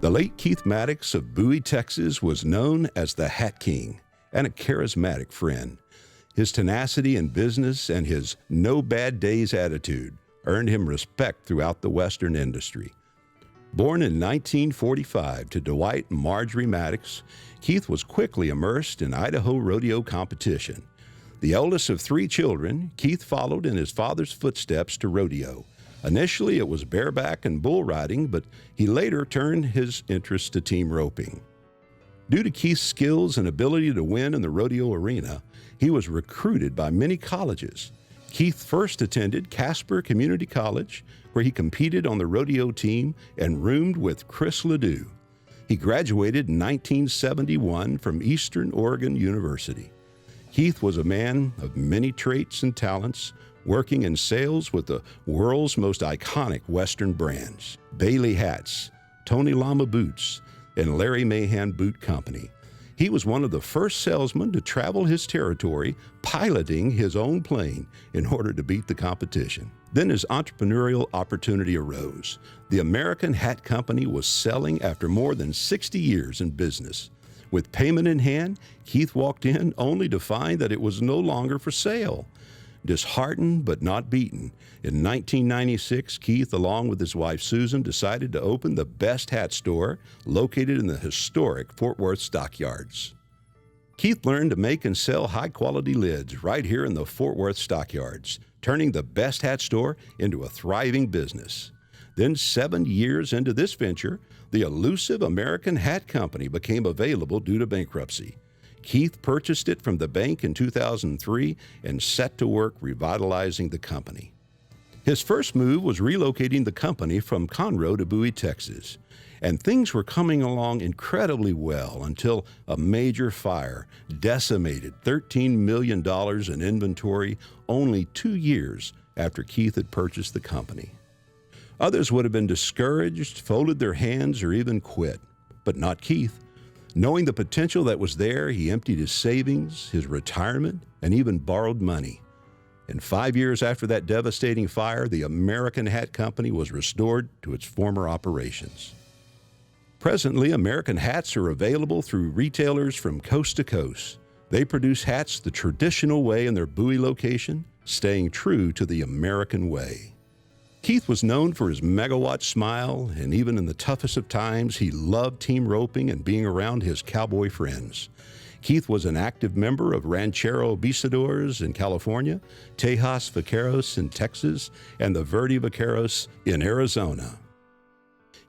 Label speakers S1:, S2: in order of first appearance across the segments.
S1: The late Keith Maddox of Bowie, Texas, was known as the Hat King and a charismatic friend. His tenacity in business and his no bad days attitude earned him respect throughout the Western industry. Born in 1945 to Dwight and Marjorie Maddox, Keith was quickly immersed in Idaho rodeo competition. The eldest of 3 children, Keith followed in his father's footsteps to rodeo. Initially, it was bareback and bull riding, but he later turned his interest to team roping. Due to Keith's skills and ability to win in the rodeo arena, he was recruited by many colleges. Keith first attended Casper Community College, where he competed on the rodeo team and roomed with Chris Ledoux. He graduated in 1971 from Eastern Oregon University. Keith was a man of many traits and talents, working in sales with the world's most iconic Western brands, Bailey Hats, Tony Lama Boots, and Larry Mahan Boot Company. He was one of the first salesmen to travel his territory, piloting his own plane in order to beat the competition. Then his entrepreneurial opportunity arose. The American Hat Company was selling after more than 60 years in business. With payment in hand, Keith walked in only to find that it was no longer for sale. Disheartened but not beaten, in 1996, Keith, along with his wife Susan, decided to open the best hat store located in the historic Fort Worth Stockyards. Keith learned to make and sell high-quality lids right here in the Fort Worth Stockyards, turning the best hat store into a thriving business. Then 7 years into this venture, the elusive American Hat Company became available due to bankruptcy. Keith purchased it from the bank in 2003 and set to work revitalizing the company. His first move was relocating the company from Conroe to Bowie, Texas, and things were coming along incredibly well until a major fire decimated $13 million in inventory only 2 years after Keith had purchased the company. Others would have been discouraged, folded their hands, or even quit, but not Keith. Knowing the potential that was there, he emptied his savings, his retirement, and even borrowed money. And 5 years after that devastating fire, the American Hat Company was restored to its former operations. Presently, American hats are available through retailers from coast to coast. They produce hats the traditional way in their Bowie location, staying true to the American way. Keith was known for his megawatt smile, and even in the toughest of times, he loved team roping and being around his cowboy friends. Keith was an active member of Ranchero Bisadores in California, Tejas Vaqueros in Texas, and the Verde Vaqueros in Arizona.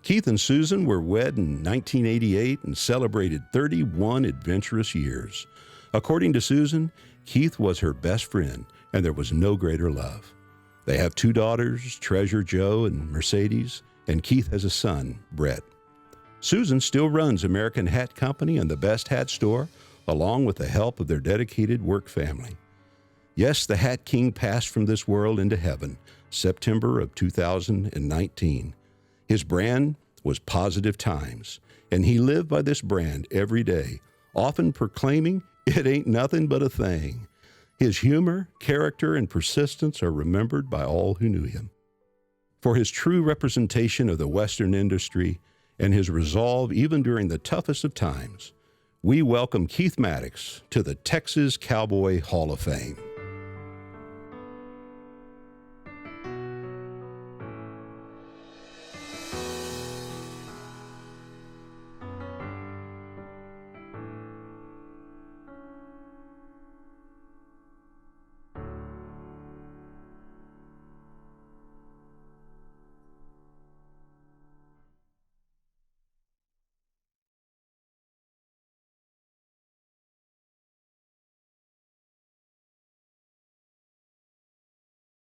S1: Keith and Susan were wed in 1988 and celebrated 31 adventurous years. According to Susan, Keith was her best friend, and there was no greater love. They have 2 daughters, Treasure Jo and Mercedes, and Keith has a son, Brett. Susan still runs American Hat Company and the Best Hat Store, along with the help of their dedicated work family. Yes, the Hat King passed from this world into heaven, September of 2019. His brand was Positive Times, and he lived by this brand every day, often proclaiming, "It ain't nothing but a thing." His humor, character, and persistence are remembered by all who knew him. For his true representation of the Western industry and his resolve even during the toughest of times, we welcome Keith Maddox to the Texas Cowboy Hall of Fame.